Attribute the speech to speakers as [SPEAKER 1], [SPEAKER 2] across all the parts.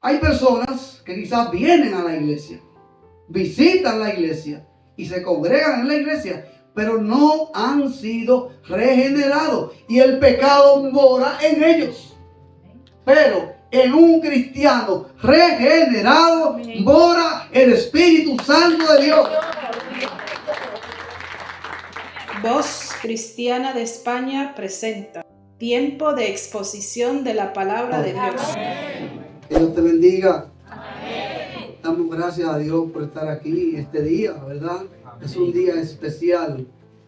[SPEAKER 1] Hay personas que quizás vienen a la iglesia, visitan la iglesia y se congregan en la iglesia, pero no han sido regenerados y el pecado mora en ellos. Pero en un cristiano regenerado mora el Espíritu Santo de Dios.
[SPEAKER 2] Voz Cristiana de España presenta Tiempo de exposición de la palabra de Dios.
[SPEAKER 1] Que Dios te bendiga. Damos gracias a Dios por estar aquí este día, ¿verdad? Es un día especial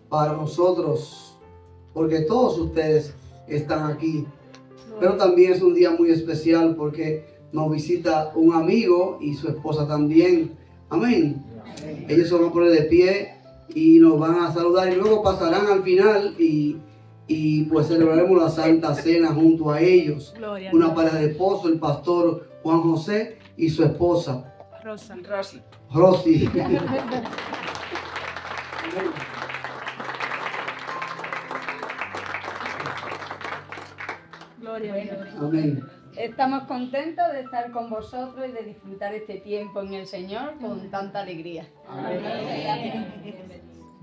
[SPEAKER 1] para nosotros, porque todos ustedes están aquí. Pero también es un día muy especial porque nos visita un amigo y su esposa también. Amén. Ellos se van a poner de pie y nos van a saludar y luego pasarán al final y pues celebraremos la Santa Cena junto a ellos. Una pareja de esposos, el pastor Juan José y su esposa Rosy.
[SPEAKER 3] Gloria a Dios.
[SPEAKER 1] Amén.
[SPEAKER 3] Estamos contentos de estar con vosotros y de disfrutar este tiempo en el Señor con tanta alegría.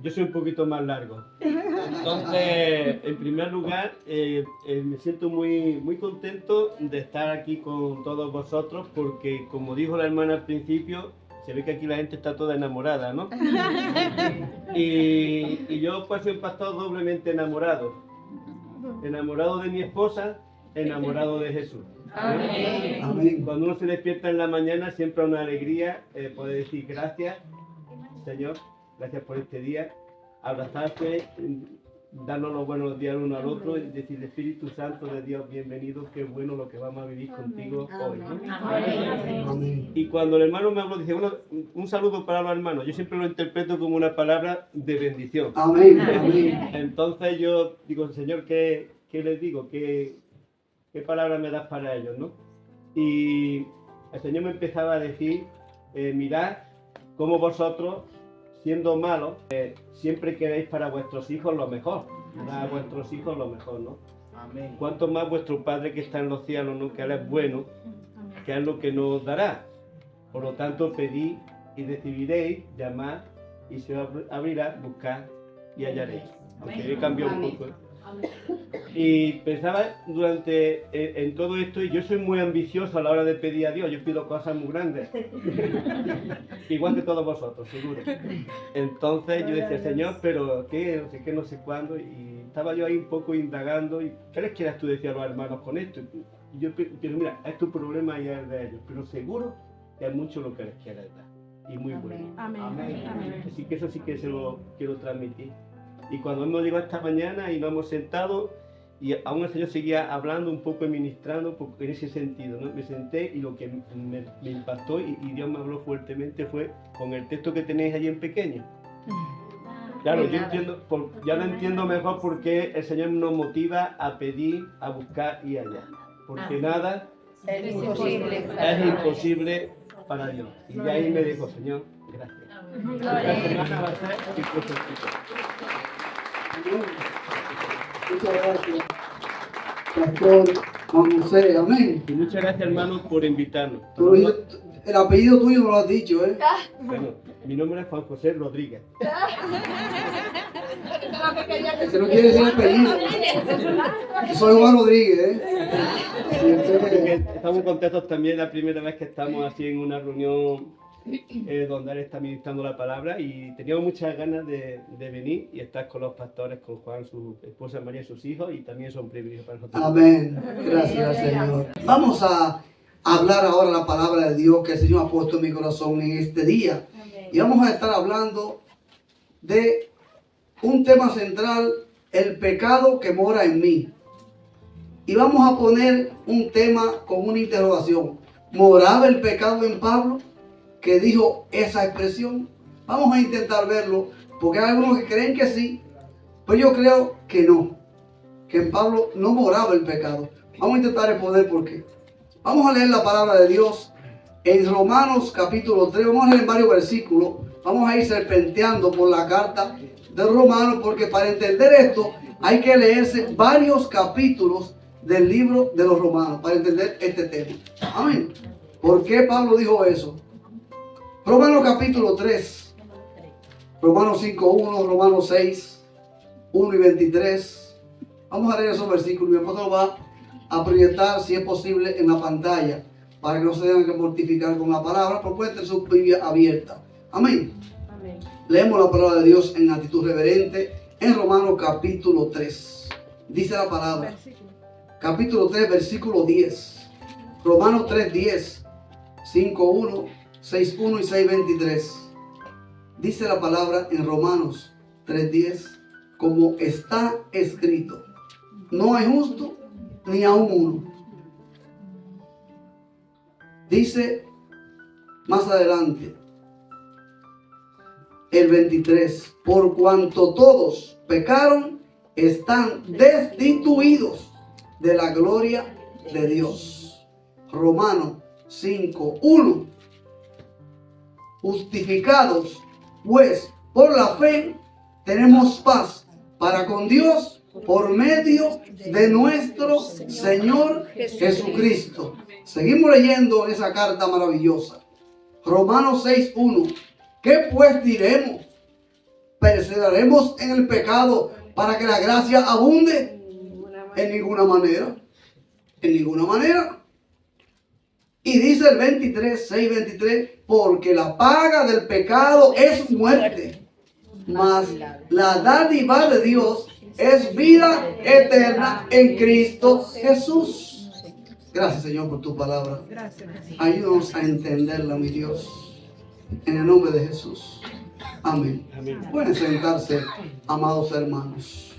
[SPEAKER 4] Yo soy un poquito más largo. Entonces, en primer lugar, me siento muy contento de estar aquí con todos vosotros porque, como dijo la hermana al principio, se ve que aquí la gente está toda enamorada, ¿no? Y yo pues soy un pastor doblemente enamorado. Enamorado de mi esposa, enamorado de Jesús.
[SPEAKER 3] Amén.
[SPEAKER 1] Amén.
[SPEAKER 4] Cuando uno se despierta en la mañana, siempre es una alegría poder decir gracias, Señor, gracias por este día, abrazarte, darnos los buenos días uno al otro y decir, Espíritu Santo de Dios, bienvenido, qué bueno lo que vamos a vivir contigo hoy, ¿no?
[SPEAKER 1] Amén.
[SPEAKER 4] Y cuando el hermano me habló, dice, bueno, un saludo para los hermanos, yo siempre lo interpreto como una palabra de bendición.
[SPEAKER 1] Amén. Amén.
[SPEAKER 4] Entonces yo digo, Señor, ¿qué les digo? ¿Qué palabra me das para ellos, no? Y el Señor me empezaba a decir, mirad cómo vosotros, siendo malos, siempre queréis para vuestros hijos lo mejor. Para vuestros hijos lo mejor, ¿no?
[SPEAKER 1] Amén.
[SPEAKER 4] Cuanto más vuestro Padre que está en los cielos, ¿no? Que Él es bueno, que es lo que nos dará. Por lo tanto, pedid y recibiréis, llamad y se os abrirá, buscad y hallaréis. Aunque yo he cambiado un poco. Y pensaba en todo esto, y yo soy muy ambicioso a la hora de pedir a Dios, yo pido cosas muy grandes, igual que todos vosotros, seguro. Entonces yo decía, Señor, pero qué, no sé cuándo, y estaba yo ahí un poco indagando, y ¿qué les quieras tú decir a los hermanos con esto? Y yo pienso, mira, es tu problema y es de ellos, pero seguro que es mucho lo que les quieres dar, y muy bueno.
[SPEAKER 2] Amén.
[SPEAKER 4] Amén. Así que eso sí que se lo quiero transmitir. Y cuando hemos llegado esta mañana y nos hemos sentado, y aún el Señor seguía hablando un poco y ministrando en ese sentido, ¿no? Me senté y lo que me impactó y Dios me habló fuertemente fue con el texto que tenéis allí en pequeño. Claro, yo entiendo, ya lo entiendo mejor por qué el Señor nos motiva a pedir, a buscar y hallar. Porque nada
[SPEAKER 3] Es imposible.
[SPEAKER 4] es imposible para Dios. Y de ahí me dijo, Señor, gracias. Esta semana va a ser imposible.
[SPEAKER 1] Muchas gracias, pastor Juan José. Amén.
[SPEAKER 4] Y muchas gracias, hermanos, por invitarnos.
[SPEAKER 1] El apellido tuyo no lo has dicho, ¿eh?
[SPEAKER 4] Bueno, mi nombre es Juan José Rodríguez.
[SPEAKER 1] Ese no quiere decir apellido. Soy Juan Rodríguez, ¿eh?
[SPEAKER 4] Porque estamos contentos también la primera vez que estamos así en una reunión donde él está ministrando la palabra y teníamos muchas ganas de venir y estar con los pastores, con Juan, su esposa María y sus hijos, y también son privilegios para nosotros.
[SPEAKER 1] Amén. Gracias, Señor. Vamos a hablar ahora la palabra de Dios que el Señor ha puesto en mi corazón en este día. Y vamos a estar hablando de un tema central, el pecado que mora en mí. Y vamos a poner un tema con una interrogación. ¿Moraba el pecado en Pablo, que dijo esa expresión? Vamos a intentar verlo, porque hay algunos que creen que sí, pero yo creo que no, que en Pablo no moraba el pecado. Vamos a intentar exponer por qué. Vamos a leer la palabra de Dios en Romanos capítulo 3, vamos a leer varios versículos, vamos a ir serpenteando por la carta de Romanos, porque para entender esto hay que leerse varios capítulos del libro de los Romanos, para entender este tema. Amén. ¿Por qué Pablo dijo eso? Romanos capítulo 3, Romanos 5:1, Romanos 6, 1 y 23. Vamos a leer esos versículos. Mi apóstol lo va a proyectar, si es posible, en la pantalla, para que no se tengan que mortificar con la palabra, pero pueden tener su Biblia abierta. Amén.
[SPEAKER 3] Amén.
[SPEAKER 1] Leemos la palabra de Dios en actitud reverente en Romanos capítulo 3. Dice la palabra. Capítulo 3, versículo 10. Romanos 3:10, 5:1, 6:1 y 6:23. Dice la palabra en Romanos 3:10, como está escrito: no hay justo ni aun uno. Dice más adelante, el 23, por cuanto todos pecaron, están destituidos de la gloria de Dios. Romanos 5:1, justificados pues por la fe tenemos paz para con Dios por medio de nuestro Señor Jesucristo. Seguimos leyendo esa carta maravillosa. Romanos 6:1. ¿Qué pues diremos? ¿Perseveraremos en el pecado para que la gracia abunde? En ninguna manera. En ninguna manera. Y dice el 6:23, porque la paga del pecado es muerte, mas la dádiva de Dios es vida eterna en Cristo Jesús. Gracias, Señor, por tu palabra. Ayúdanos a entenderla, mi Dios. En el nombre de Jesús. Amén.
[SPEAKER 4] Amén.
[SPEAKER 1] Pueden sentarse, amados hermanos.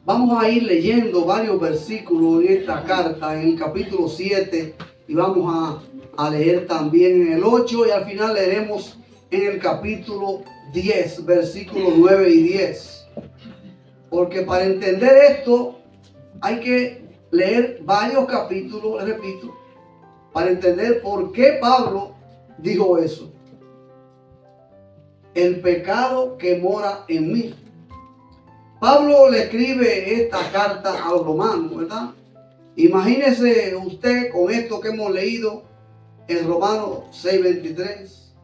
[SPEAKER 1] Vamos a ir leyendo varios versículos en esta carta, en el capítulo 7, y vamos a leer también en el 8, y al final leeremos en el capítulo 10, versículos 9 y 10. Porque para entender esto hay que leer varios capítulos, les repito, para entender por qué Pablo dijo eso. El pecado que mora en mí. Pablo le escribe esta carta a los romanos, ¿verdad? Imagínese usted con esto que hemos leído en Romanos 6:23.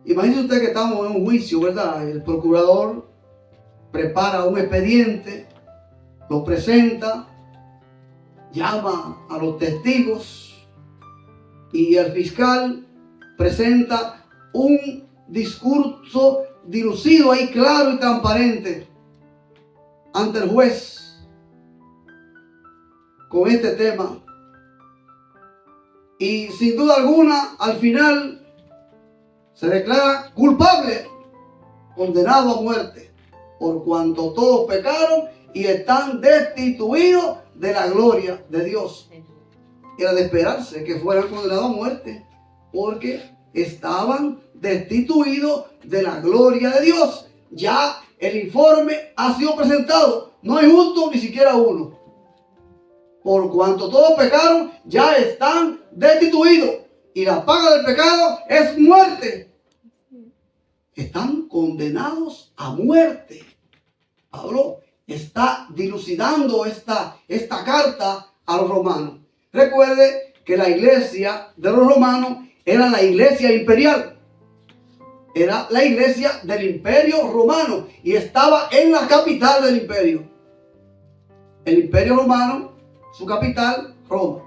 [SPEAKER 1] Imagínese usted que estamos en un juicio, ¿verdad? El procurador prepara un expediente, lo presenta, llama a los testigos y el fiscal presenta un discurso dilucido ahí, claro y transparente ante el juez con este tema, y sin duda alguna al final se declara culpable, condenado a muerte, por cuanto todos pecaron y están destituidos de la gloria de Dios. Era de esperarse que fueran condenados a muerte, porque estaban destituidos de la gloria de Dios. Ya el informe ha sido presentado. No hay justo ni siquiera uno. Por cuanto todos pecaron, ya están destituidos. Y la paga del pecado es muerte. Están condenados a muerte. Pablo está dilucidando esta carta a los romanos. Recuerde que la iglesia de los romanos era la iglesia imperial. Era la iglesia del imperio romano y estaba en la capital del imperio. El imperio romano, su capital, Roma.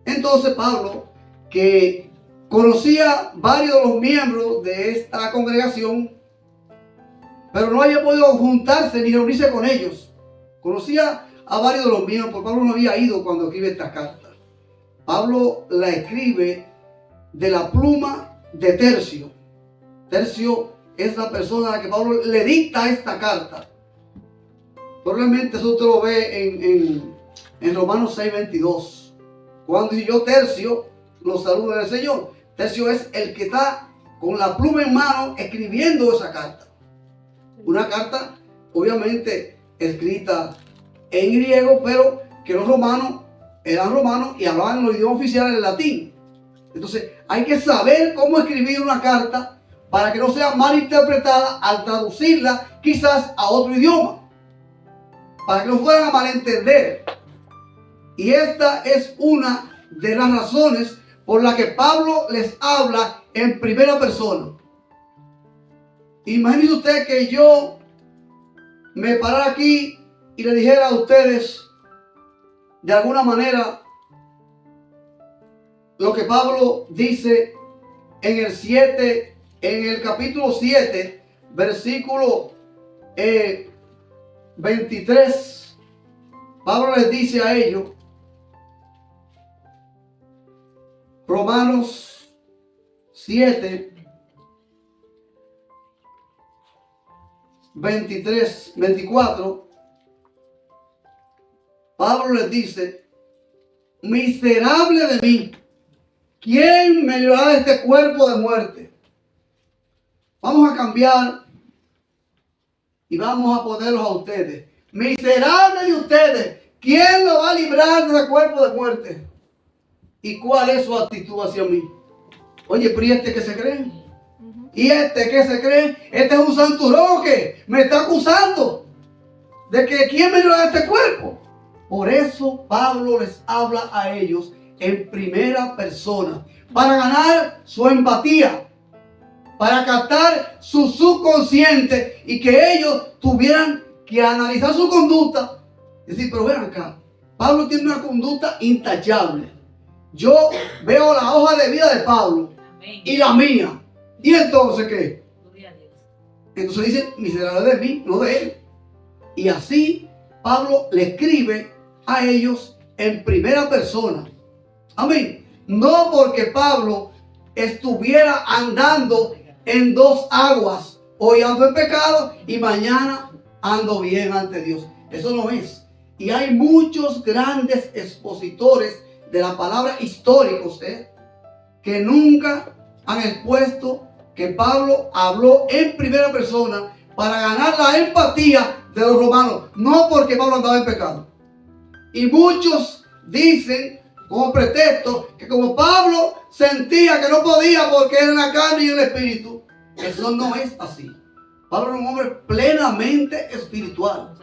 [SPEAKER 1] Entonces Pablo, que conocía varios de los miembros de esta congregación, pero no había podido juntarse ni reunirse con ellos. Conocía a varios de los miembros, porque Pablo no había ido cuando escribe esta carta. Pablo la escribe de la pluma de Tercio. Tercio es la persona a la que Pablo le dicta esta carta. Probablemente eso usted lo ve en Romanos 6:22. Cuando dice yo Tercio, los saludo del Señor. Tercio es el que está con la pluma en mano escribiendo esa carta. Una carta obviamente escrita en griego, pero que los romanos eran romanos y hablaban los idiomas oficiales del latín. Entonces hay que saber cómo escribir una carta para que no sea mal interpretada al traducirla quizás a otro idioma, para que no fueran a malentender. Y esta es una de las razones por la que Pablo les habla en primera persona. Imagínense usted que yo me parara aquí y le dijera a ustedes de alguna manera lo que Pablo dice en el capítulo 7, versículo 23. Pablo les dice a ellos, Romanos 7, 23, 24, Pablo les dice, miserable de mí, ¿quién me librará de este cuerpo de muerte? Vamos a cambiar y vamos a ponerlos a ustedes. Miserable de ustedes, ¿quién lo va a librar de ese cuerpo de muerte? ¿Y cuál es su actitud hacia mí? Oye, pero ¿y este qué se cree? ¿Y este qué se cree? Este es un santurrón que me está acusando de que ¿quién me librará de este cuerpo? Por eso Pablo les habla a ellos en primera persona, para ganar su empatía, para captar su subconsciente y que ellos tuvieran que analizar su conducta. Y decir, pero ven acá, Pablo tiene una conducta intachable. Yo veo la hoja de vida de Pablo y la mía. ¿Y entonces qué? Entonces dice, miserable de mí, no de él. Y así Pablo le escribe a ellos en primera persona. Amén. No porque Pablo estuviera andando en dos aguas. Hoy ando en pecado y mañana ando bien ante Dios. Eso no es. Y hay muchos grandes expositores de la palabra históricos que nunca han expuesto que Pablo habló en primera persona para ganar la empatía de los romanos. No porque Pablo andaba en pecado. Y muchos dicen como pretexto que como Pablo sentía que no podía porque era en la carne y en el espíritu. Eso no es así. Pablo era un hombre plenamente espiritual.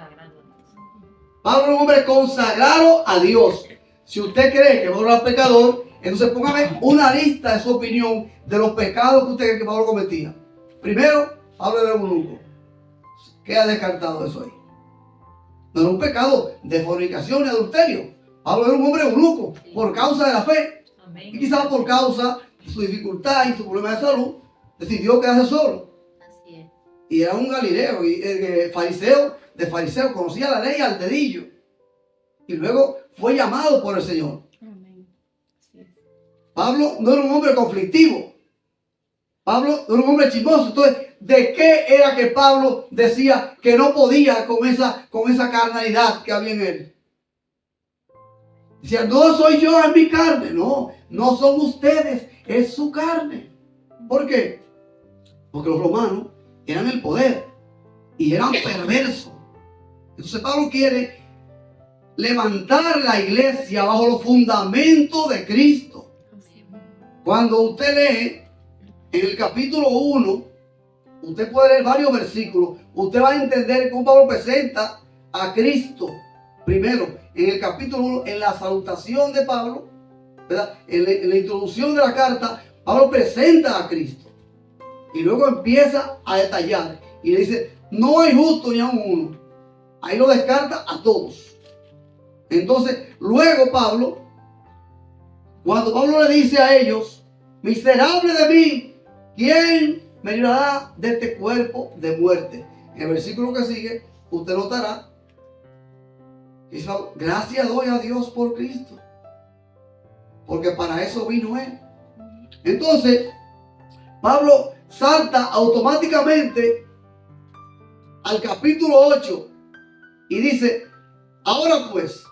[SPEAKER 1] Pablo era un hombre consagrado a Dios. Si usted cree que Pablo era pecador, entonces póngame una lista de su opinión de los pecados que usted cree que Pablo cometía. Primero, Pablo era un eunuco. Queda descartado eso ahí. No era un pecado de fornicación ni adulterio. Pablo era un hombre eunuco por causa de la fe. Amén. Y quizás por causa de su dificultad y su problema de salud, decidió quedarse solo. Así es. Y era un galileo, y fariseo, conocía la ley al dedillo. Y luego fue llamado por el Señor. Amén. Así es. Pablo no era un hombre conflictivo. Pablo no era un hombre chismoso. Entonces, ¿de qué era que Pablo decía que no podía con esa carnalidad que había en él? Decía, no soy yo, es mi carne. No, no son ustedes, es su carne. ¿Por qué? Porque los romanos eran el poder y eran perversos. Entonces Pablo quiere levantar la iglesia bajo los fundamentos de Cristo. Cuando usted lee en el capítulo 1, usted puede leer varios versículos. Usted va a entender cómo Pablo presenta a Cristo. Primero, en el capítulo 1, en la salutación de Pablo, ¿verdad? En la introducción de la carta, Pablo presenta a Cristo. Y luego empieza a detallar. Y le dice, no hay justo ni a uno. Ahí lo descarta a todos. Entonces, luego cuando Pablo le dice a ellos, miserable de mí, ¿quién me librará de este cuerpo de muerte? En el versículo que sigue, usted notará, dice, gracias doy a Dios por Cristo, porque para eso vino Él. Entonces, Pablo salta automáticamente al capítulo 8 y dice, ahora pues,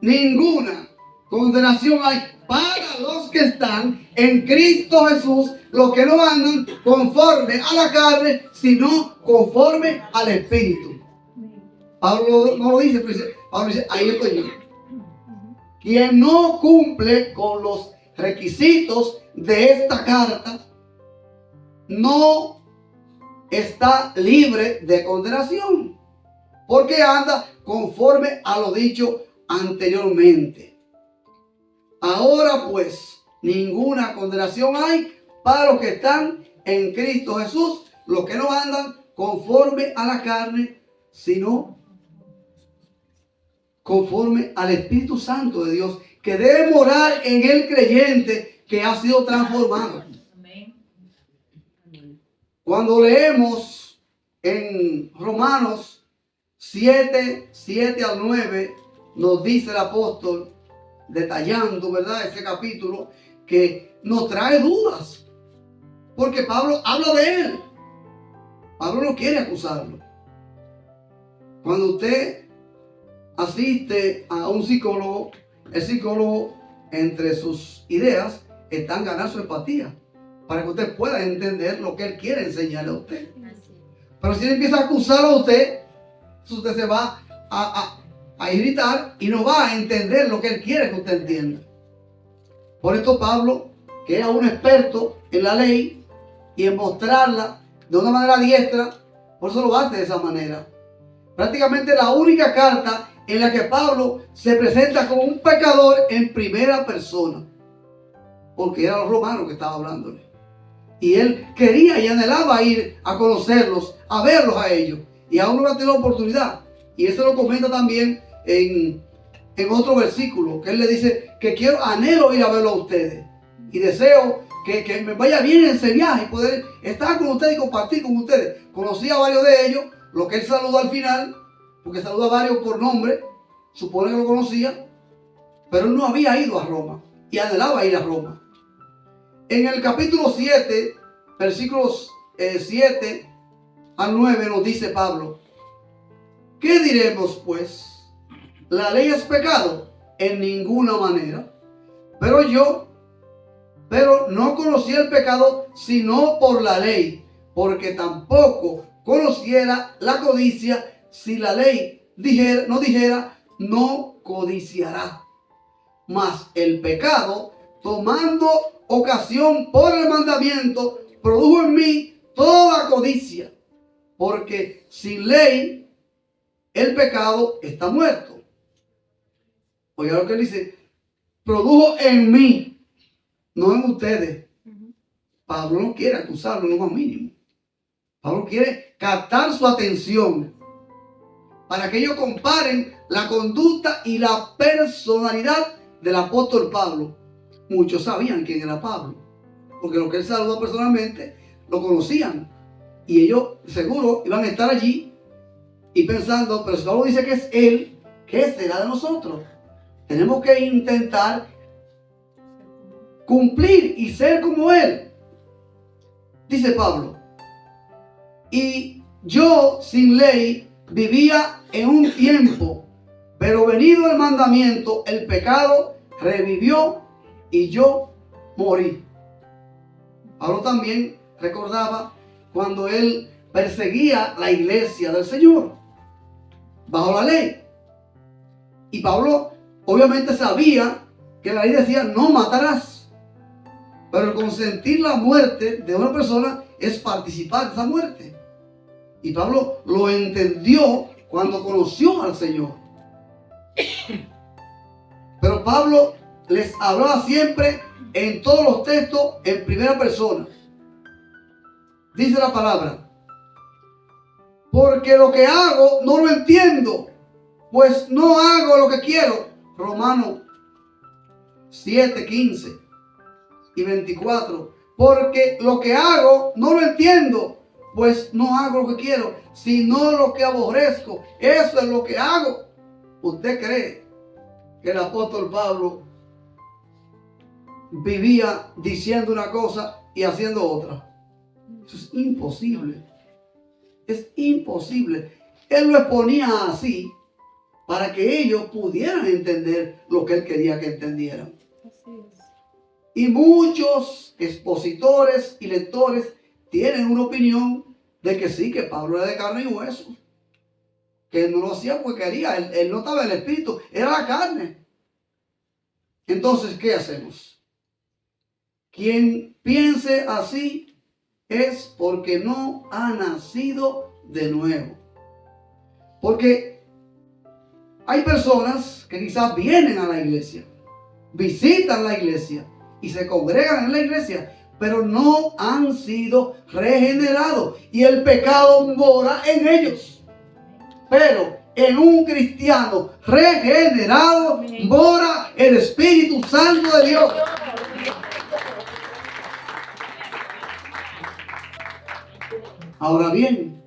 [SPEAKER 1] ninguna condenación hay para los que están en Cristo Jesús, los que no andan conforme a la carne, sino conforme al Espíritu. Pablo no lo dice, pero Pablo dice, ahí estoy yo. Quien no cumple con los requisitos de esta carta, no está libre de condenación, porque anda conforme a lo dicho anteriormente. Ahora pues, ninguna condenación hay para los que están en Cristo Jesús, los que no andan conforme a la carne, sino conforme al Espíritu Santo de Dios, que debe morar en el creyente que ha sido transformado. Cuando leemos en Romanos 7, 7 al 9, nos dice el apóstol, detallando, ¿verdad?, ese capítulo, que nos trae dudas, porque Pablo habla de él. Pablo no quiere acusarlo. Cuando usted asiste a un psicólogo, el psicólogo, entre sus ideas, está en ganar su empatía, para que usted pueda entender lo que él quiere enseñarle a usted. Pero si él empieza a acusarlo a usted se va a irritar y no va a entender lo que él quiere que usted entienda. Por esto Pablo, que era un experto en la ley y en mostrarla de una manera diestra, por eso lo hace de esa manera. Prácticamente la única carta en la que Pablo se presenta como un pecador en primera persona, porque eran los romanos que estaba hablándole. Y él quería y anhelaba ir a conocerlos, a verlos a ellos. Y aún no ha tenido la oportunidad. Y eso lo comenta también en otro versículo, que él le dice que anhelo ir a verlos a ustedes. Y deseo que me vaya bien en ese viaje y poder estar con ustedes y compartir con ustedes. Conocí a varios de ellos, lo que él saludó al final, porque saluda a varios por nombre, supone que lo conocía, pero él no había ido a Roma y anhelaba ir a Roma. En el capítulo 7, versículos 7 al 9 nos dice Pablo, ¿qué diremos pues? ¿La ley es pecado? En ninguna manera. Pero no conocí el pecado sino por la ley, porque tampoco conociera la codicia si la ley no dijera, no codiciará. Mas el pecado, tomando ocasión por el mandamiento, produjo en mí toda codicia, porque sin ley el pecado está muerto. Oiga lo que él dice, produjo en mí, no en ustedes. Pablo no quiere acusarlo en lo más mínimo. Pablo quiere captar su atención para que ellos comparen la conducta y la personalidad del apóstol Pablo. Muchos sabían quién era Pablo, porque los que él saludó personalmente lo conocían. Y ellos seguro iban a estar allí y pensando, pero si Pablo dice que es él, ¿qué será de nosotros? Tenemos que intentar cumplir y ser como él. Dice Pablo, y yo sin ley vivía en un tiempo, pero venido el mandamiento, el pecado revivió y yo morí. Pablo también recordaba cuando él perseguía la iglesia del Señor bajo la ley. Y Pablo obviamente sabía que la ley decía no matarás. Pero el consentir la muerte de una persona es participar de esa muerte. Y Pablo lo entendió cuando conoció al Señor. Pero Pablo les hablaba siempre en todos los textos en primera persona. Dice la palabra, porque lo que hago no lo entiendo, pues no hago lo que quiero. Romanos 7, 15 y 24. Porque lo que hago no lo entiendo, pues no hago lo que quiero, sino lo que aborrezco. Eso es lo que hago. ¿Usted cree que el apóstol Pablo vivía diciendo una cosa y haciendo otra? Eso es imposible. Es imposible. Él lo exponía así para que ellos pudieran entender lo que él quería que entendieran. Y muchos expositores y lectores tienen una opinión de que sí, que Pablo era de carne y hueso. Que él no lo hacía porque quería. Él no estaba en el espíritu, era la carne. Entonces, ¿qué hacemos? Quien piense así es porque no ha nacido de nuevo. Porque Hay personas que quizás vienen a la iglesia, visitan la iglesia y se congregan en la iglesia, pero no han sido regenerados y el pecado mora en ellos. Pero en un cristiano regenerado mora el Espíritu Santo de Dios. Ahora bien,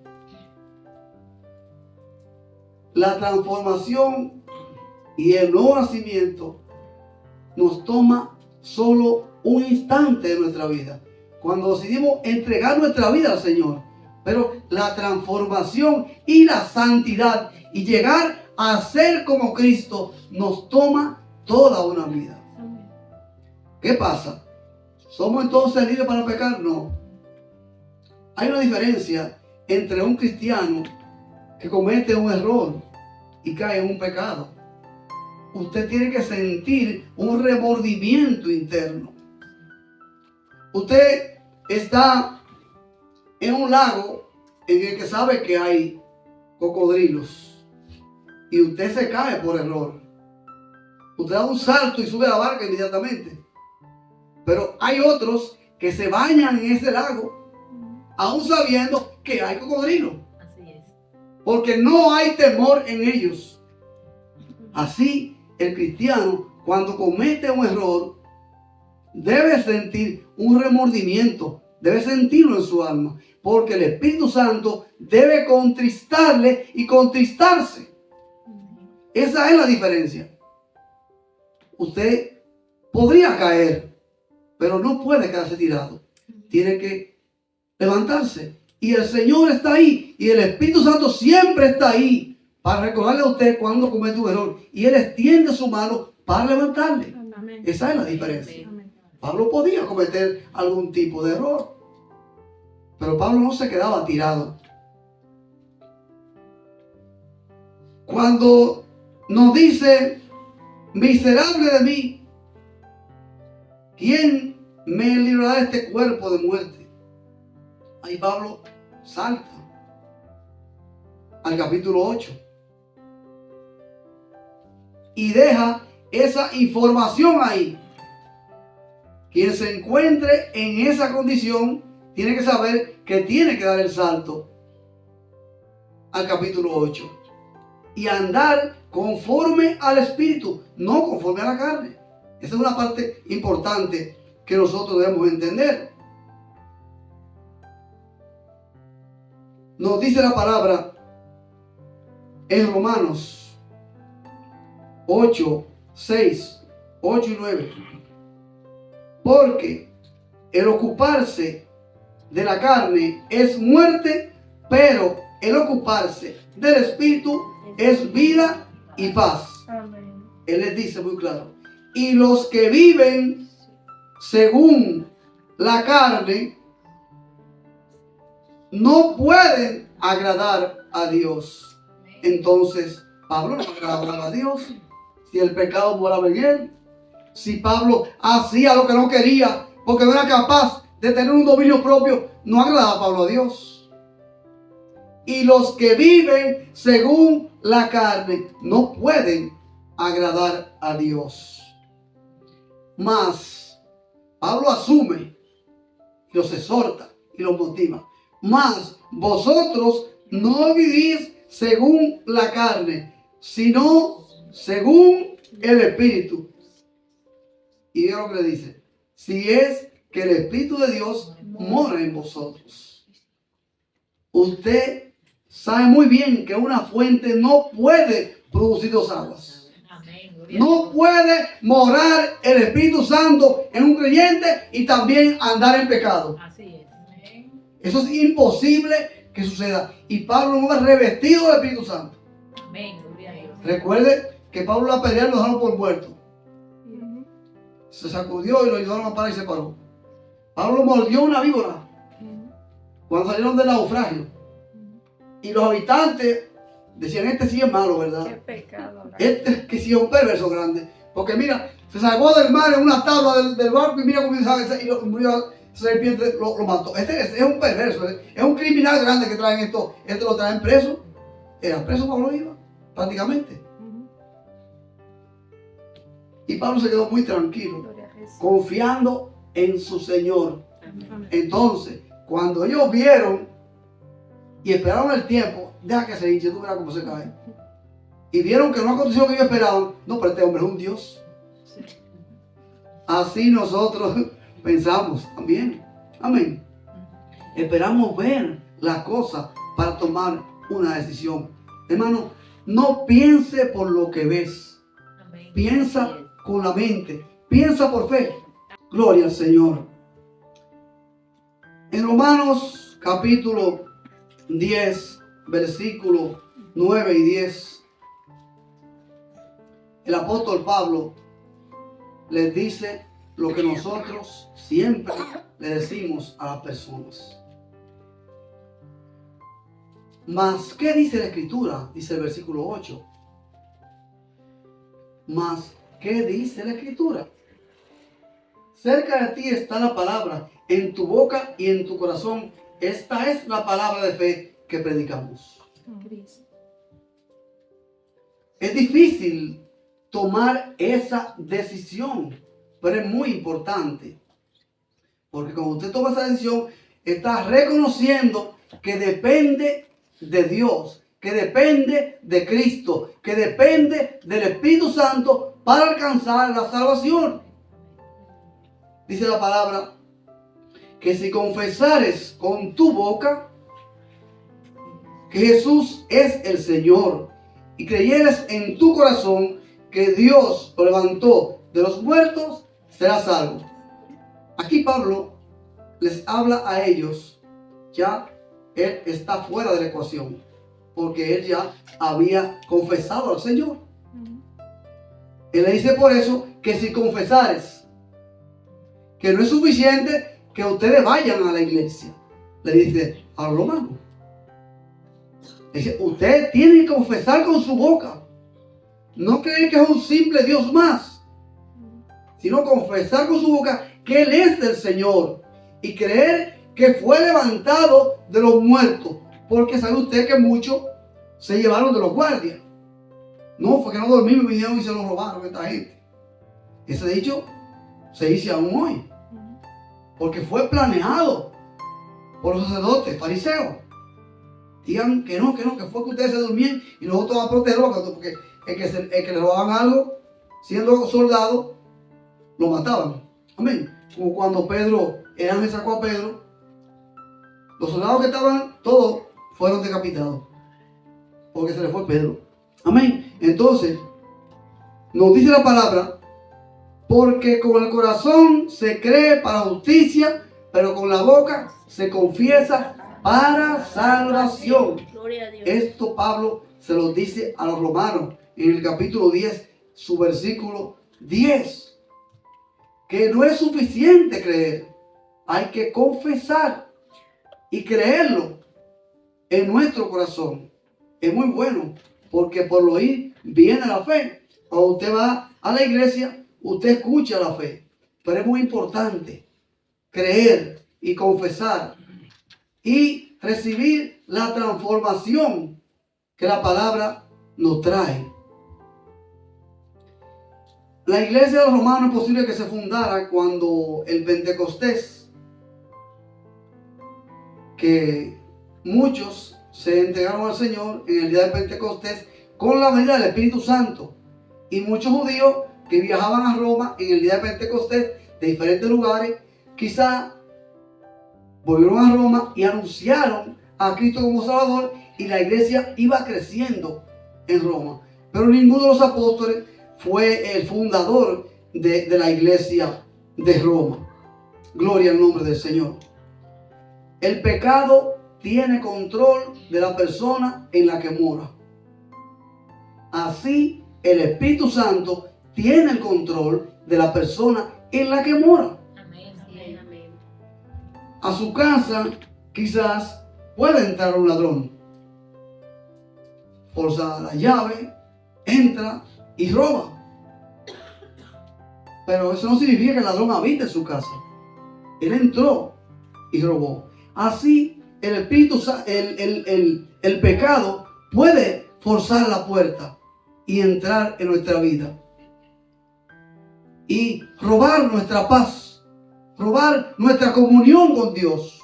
[SPEAKER 1] la transformación y el nuevo nacimiento nos toma solo un instante de nuestra vida, cuando decidimos entregar nuestra vida al Señor. Pero la transformación y la santidad y llegar a ser como Cristo nos toma toda una vida. ¿Qué pasa? ¿Somos entonces libres para pecar? No. Hay una diferencia entre un cristiano que comete un error y cae en un pecado. Usted tiene que sentir un remordimiento interno. Usted está en un lago en el que sabe que hay cocodrilos y usted se cae por error. Usted da un salto y sube a la barca inmediatamente. Pero hay otros que se bañan en ese lago aún sabiendo que hay cocodrilos.
[SPEAKER 5] Así es.
[SPEAKER 1] Porque no hay temor en ellos. Así, el cristiano, cuando comete un error, debe sentir un remordimiento, debe sentirlo en su alma, porque el Espíritu Santo debe contristarle y contristarse. Esa es la diferencia. Usted podría caer, pero no puede quedarse tirado. Tiene que levantarse. Y el Señor está ahí. Y el Espíritu Santo siempre está ahí para recordarle a usted cuando comete un error. Y Él extiende su mano para levantarle.
[SPEAKER 2] Amén.
[SPEAKER 1] Esa es la diferencia.
[SPEAKER 2] Amén.
[SPEAKER 1] Pablo podía cometer algún tipo de error, pero Pablo no se quedaba tirado. Cuando nos dice, miserable de mí, ¿quién me librará de este cuerpo de muerte? Ahí Pablo salta al capítulo 8 y deja esa información ahí. Quien se encuentre en esa condición tiene que saber que tiene que dar el salto al capítulo 8 y andar conforme al Espíritu, no conforme a la carne. Esa es una parte importante que nosotros debemos entender. Nos dice la palabra en Romanos 8, 6, 8 y 9. Porque el ocuparse de la carne es muerte, pero el ocuparse del Espíritu es vida y paz.
[SPEAKER 3] Amén.
[SPEAKER 1] Él les dice muy claro. Y los que viven según la carne no pueden agradar a Dios. Entonces, Pablo no agradaba a Dios. Si el pecado moraba en él, si Pablo hacía lo que no quería porque no era capaz de tener un dominio propio, no agradaba a Pablo a Dios. Y los que viven según la carne no pueden agradar a Dios. Mas Pablo asume y los exhorta y los motiva. Mas vosotros no vivís según la carne, sino según el Espíritu. Y Dios lo que le dice, si es que el Espíritu de Dios mora en vosotros. Usted sabe muy bien que una fuente no puede producir dos aguas. No puede morar el Espíritu Santo en un creyente y también andar en pecado.
[SPEAKER 5] Así es.
[SPEAKER 1] Eso es imposible que suceda. Y Pablo no es revestido del Espíritu Santo.
[SPEAKER 5] Amén. Gloria a Dios.
[SPEAKER 1] Recuerde que Pablo la apedrearon y lo dejaron por muerto. Se sacudió y lo ayudaron a parar y se paró. Pablo mordió una víbora cuando salieron del naufragio. Y los habitantes decían, este sí es malo,
[SPEAKER 3] Qué
[SPEAKER 1] ¿verdad?
[SPEAKER 3] pecado.
[SPEAKER 1] Este que sí es un perverso grande. Porque mira, se sacó del mar en una tabla del barco y mira cómo y murió esa serpiente, lo mató. Este es un perverso, es un criminal grande que traen esto. Este lo traen preso. Era preso Pablo iba, prácticamente. Y Pablo se quedó muy tranquilo,
[SPEAKER 3] Gloria a Jesús.
[SPEAKER 1] confiando en su Señor. Entonces, cuando ellos vieron y esperaron el tiempo, deja que se hinche, tú verás cómo se cae. Y vieron que no aconteció lo que ellos esperaban. No, pero este hombre es un Dios. Así nosotros pensamos también. Amén. Esperamos ver las cosas para tomar una decisión. Hermano, no piense por lo que ves. Piensa con la mente. Piensa por fe. Gloria al Señor. En Romanos capítulo 10, versículos 9 y 10, el apóstol Pablo les dice lo que nosotros siempre le decimos a las personas. Mas, ¿qué dice la Escritura? Dice el versículo 8. Mas, ¿qué dice la Escritura? Cerca de ti está la palabra, en tu boca y en tu corazón. Esta es la palabra de fe que predicamos. Es difícil tomar esa decisión, pero es muy importante. Porque cuando usted toma esa decisión, está reconociendo que depende de Dios, que depende de Cristo, que depende del Espíritu Santo para alcanzar la salvación. Dice la palabra que si confesares con tu boca que Jesús es el Señor y creyeres en tu corazón que Dios lo levantó de los muertos, serás salvo. Aquí Pablo les habla a ellos, ya él está fuera de la ecuación, porque él ya había confesado al Señor. Él le dice por eso que si confesares, que no es suficiente que ustedes vayan a la iglesia, le dice a los romanos. Dice, ustedes tienen que confesar con su boca. No creer que es un simple Dios más, sino confesar con su boca que Él es el Señor y creer que fue levantado de los muertos. Porque sabe usted que muchos se llevaron de los guardias. No, fue que no dormimos, vinieron y se lo robaron esta gente. Ese dicho se dice aún hoy. Porque fue planeado por los sacerdotes, fariseos. Digan que no, que fue que ustedes se durmieron y nosotros vamos a protegerlos, porque el que le robaban algo, siendo soldado, lo mataban. Amén. Como cuando el ángel sacó a Pedro, los soldados que estaban, todos fueron decapitados, porque se le fue Pedro. Amén. Entonces, nos dice la palabra, porque con el corazón se cree para justicia, pero con la boca se confiesa para salvación.
[SPEAKER 5] Gloria a Dios.
[SPEAKER 1] Esto Pablo se lo dice a los romanos en el capítulo 10, su versículo 10. Que no es suficiente creer, hay que confesar y creerlo en nuestro corazón. Es muy bueno, porque por lo oír viene la fe. Cuando usted va a la iglesia, usted escucha la fe, pero es muy importante creer y confesar y recibir la transformación que la palabra nos trae. La iglesia de los romanos es posible que se fundara cuando el Pentecostés, que muchos se entregaron al Señor en el día del Pentecostés con la venida del Espíritu Santo, y muchos judíos que viajaban a Roma en el día de Pentecostés de diferentes lugares, quizá volvieron a Roma y anunciaron a Cristo como Salvador, y la iglesia iba creciendo en Roma. Pero ninguno de los apóstoles fue el fundador de la iglesia de Roma. Gloria al nombre del Señor. El pecado tiene control de la persona en la que mora. Así, el Espíritu Santo tiene el control de la persona en la que mora.
[SPEAKER 5] Amén. Amén.
[SPEAKER 1] A su casa quizás puede entrar un ladrón, forza la llave, entra y roba. Pero eso no significa que el ladrón habite en su casa. Él entró y robó. Así el espíritu, el pecado puede forzar la puerta y entrar en nuestra vida. y robar nuestra paz, robar nuestra comunión con Dios.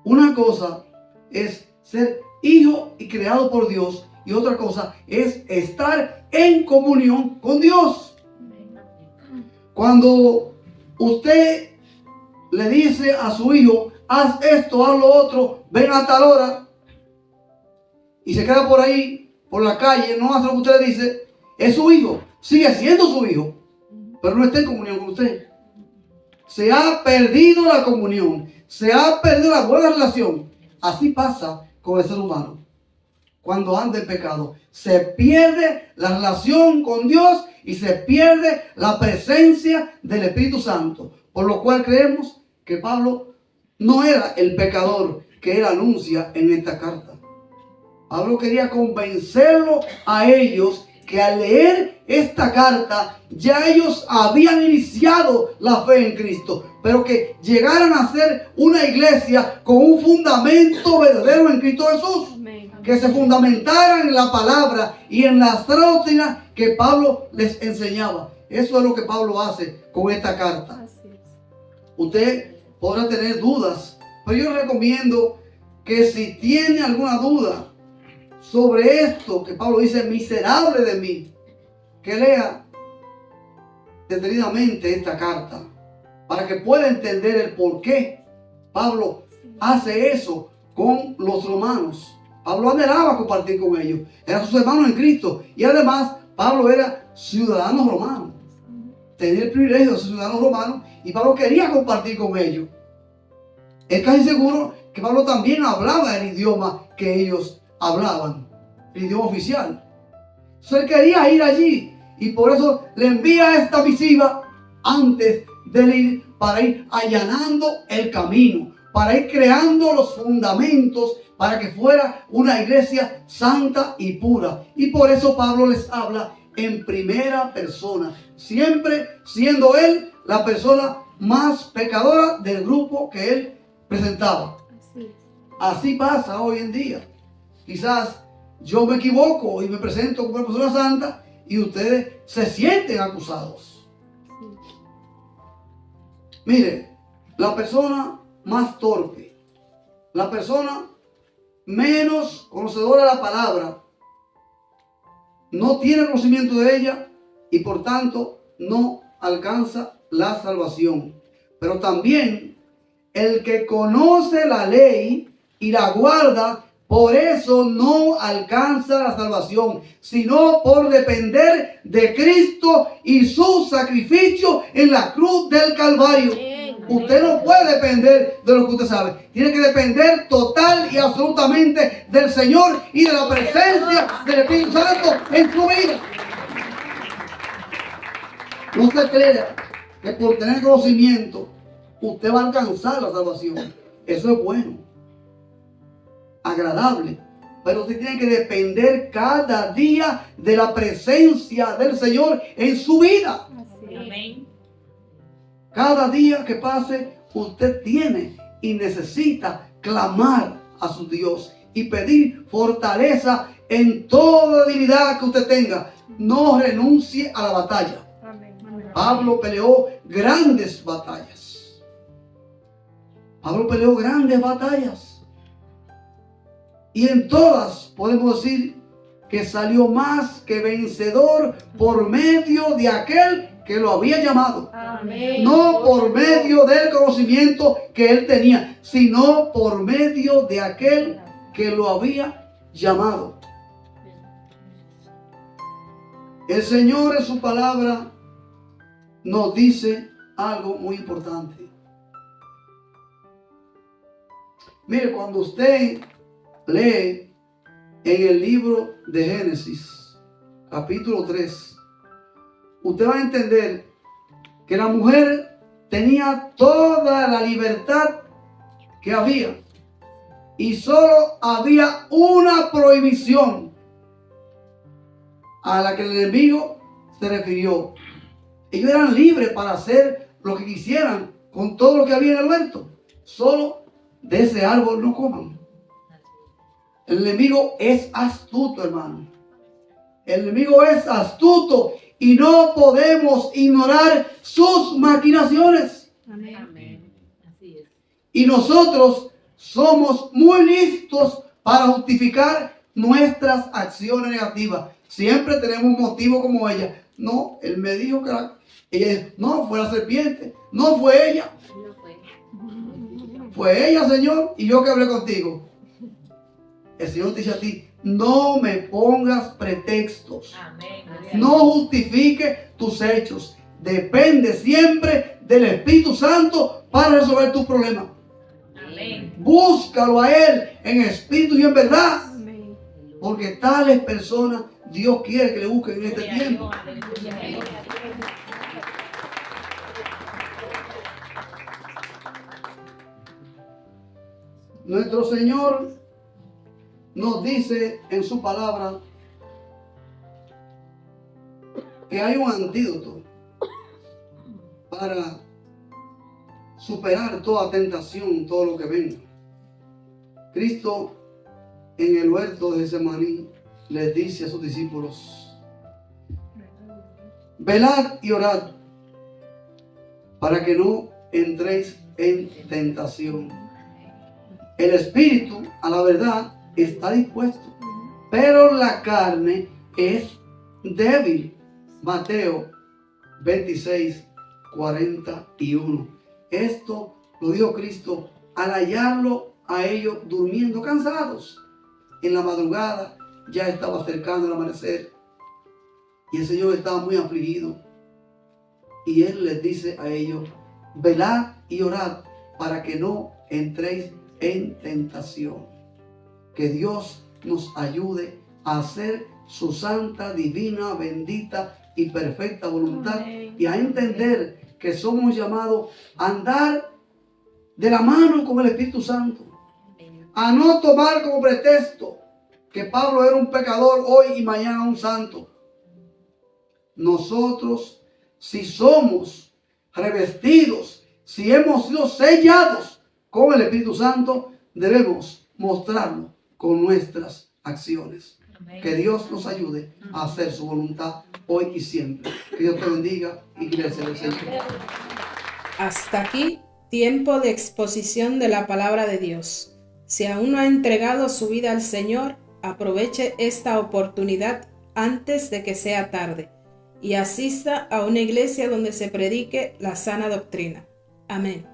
[SPEAKER 1] Una cosa es ser hijo y creado por Dios, y otra cosa es estar en comunión con Dios. Cuando usted le dice a su hijo, haz esto, haz lo otro, ven a tal hora, y se queda por ahí, por la calle, no hace lo que usted le dice, es su hijo, sigue siendo su hijo, pero no está en comunión con usted. Se ha perdido la comunión, se ha perdido la buena relación. Así pasa con el ser humano. Cuando anda en pecado, se pierde la relación con Dios y se pierde la presencia del Espíritu Santo. Por lo cual creemos que Pablo no era el pecador que él anuncia en esta carta. Pablo quería convencerlo a ellos que al leer esta carta ya ellos habían iniciado la fe en Cristo, pero que llegaran a ser una iglesia con un fundamento verdadero en Cristo Jesús.
[SPEAKER 3] Amén.
[SPEAKER 1] Que se fundamentaran en la palabra y en las doctrinas que Pablo les enseñaba. Eso es lo que Pablo hace con esta carta.
[SPEAKER 3] Así es.
[SPEAKER 1] Usted podrá tener dudas, pero yo recomiendo que si tiene alguna duda sobre esto que Pablo dice, miserable de mí, que lea detenidamente esta carta para que pueda entender el por qué Pablo hace eso con los romanos. Pablo anhelaba compartir con ellos, eran sus hermanos en Cristo, y además Pablo era ciudadano romano, tenía el privilegio de ser ciudadano romano, y Pablo quería compartir con ellos. Es casi seguro que Pablo también hablaba el idioma que ellos hablaban, el idioma oficial. Entonces él quería ir allí, y por eso le envía esta misiva antes de ir, para ir allanando el camino, para ir creando los fundamentos para que fuera una iglesia santa y pura. Y por eso Pablo les habla en primera persona, siempre siendo él la persona más pecadora del grupo que él presentaba. Así pasa hoy en día. Quizás yo me equivoco y me presento como una persona santa y ustedes se sienten acusados. Mire, la persona más torpe, la persona menos conocedora de la palabra, no tiene conocimiento de ella y por tanto no alcanza la salvación. Pero también el que conoce la ley y la guarda, por eso no alcanza la salvación, sino por depender de Cristo y su sacrificio en la cruz del Calvario. Usted no puede depender de lo que usted sabe. Tiene que depender total y absolutamente del Señor y de la presencia del Espíritu Santo en su vida. No se crea que por tener conocimiento usted va a alcanzar la salvación. Eso es bueno, agradable, pero usted tiene que depender cada día de la presencia del Señor en su vida.
[SPEAKER 3] Amén.
[SPEAKER 1] Cada día que pase, usted tiene y necesita clamar a su Dios y pedir fortaleza en toda debilidad que usted tenga. No renuncie a la batalla.
[SPEAKER 3] Amén.
[SPEAKER 1] Pablo peleó grandes batallas. Pablo peleó grandes batallas. Y en todas podemos decir que salió más que vencedor por medio de aquel que lo había llamado.
[SPEAKER 3] Amén.
[SPEAKER 1] No por medio del conocimiento que él tenía, sino por medio de aquel que lo había llamado. El Señor en su palabra nos dice algo muy importante. Mire, cuando usted lee en el libro de Génesis, capítulo 3, usted va a entender que la mujer tenía toda la libertad que había y solo había una prohibición a la que el enemigo se refirió. Ellos eran libres para hacer lo que quisieran con todo lo que había en el huerto. Solo de ese árbol no coman. El enemigo es astuto, hermano. El enemigo es astuto y no podemos ignorar sus maquinaciones.
[SPEAKER 5] Amén. Así es.
[SPEAKER 1] Y nosotros somos muy listos para justificar nuestras acciones negativas. Siempre tenemos un motivo como ella. No, él me dijo que ella, no, fue la serpiente, no fue ella.
[SPEAKER 5] No fue.
[SPEAKER 1] Fue ella, Señor, y yo que hablé contigo. El Señor te dice a ti, no me pongas pretextos.
[SPEAKER 5] Amén.
[SPEAKER 1] No justifique tus hechos. Depende siempre del Espíritu Santo para resolver tus problemas.
[SPEAKER 5] Amén.
[SPEAKER 1] Búscalo a Él en espíritu y en verdad.
[SPEAKER 2] Amén.
[SPEAKER 1] Porque tales personas Dios quiere que le busquen en este
[SPEAKER 5] Gloria a
[SPEAKER 1] tiempo.
[SPEAKER 5] Dios, aleluya.
[SPEAKER 1] Nuestro Señor nos dice en su palabra que hay un antídoto para superar toda tentación, todo lo que venga. Cristo en el huerto de Getsemaní les dice a sus discípulos: velad y orad para que no entréis en tentación. El espíritu, a la verdad, está dispuesto, pero la carne es débil. Mateo 26, 41. Esto lo dijo Cristo al hallarlo a ellos durmiendo cansados. En la madrugada ya estaba acercando el amanecer y el Señor estaba muy afligido. Y Él les dice a ellos: velad y orad para que no entréis en tentación. Que Dios nos ayude a hacer su santa, divina, bendita y perfecta voluntad.
[SPEAKER 2] Amén.
[SPEAKER 1] Y a entender que somos llamados a andar de la mano con el Espíritu Santo. A no tomar como pretexto que Pablo era un pecador hoy y mañana un santo. Nosotros, si somos revestidos, si hemos sido sellados con el Espíritu Santo, debemos mostrarlo con nuestras acciones.
[SPEAKER 5] Amén.
[SPEAKER 1] Que Dios nos ayude a hacer su voluntad hoy y siempre. Que Dios te bendiga, Iglesia del Señor.
[SPEAKER 2] Hasta aquí, tiempo de exposición de la palabra de Dios. Si aún no ha entregado su vida al Señor, aproveche esta oportunidad antes de que sea tarde y asista a una iglesia donde se predique la sana doctrina. Amén.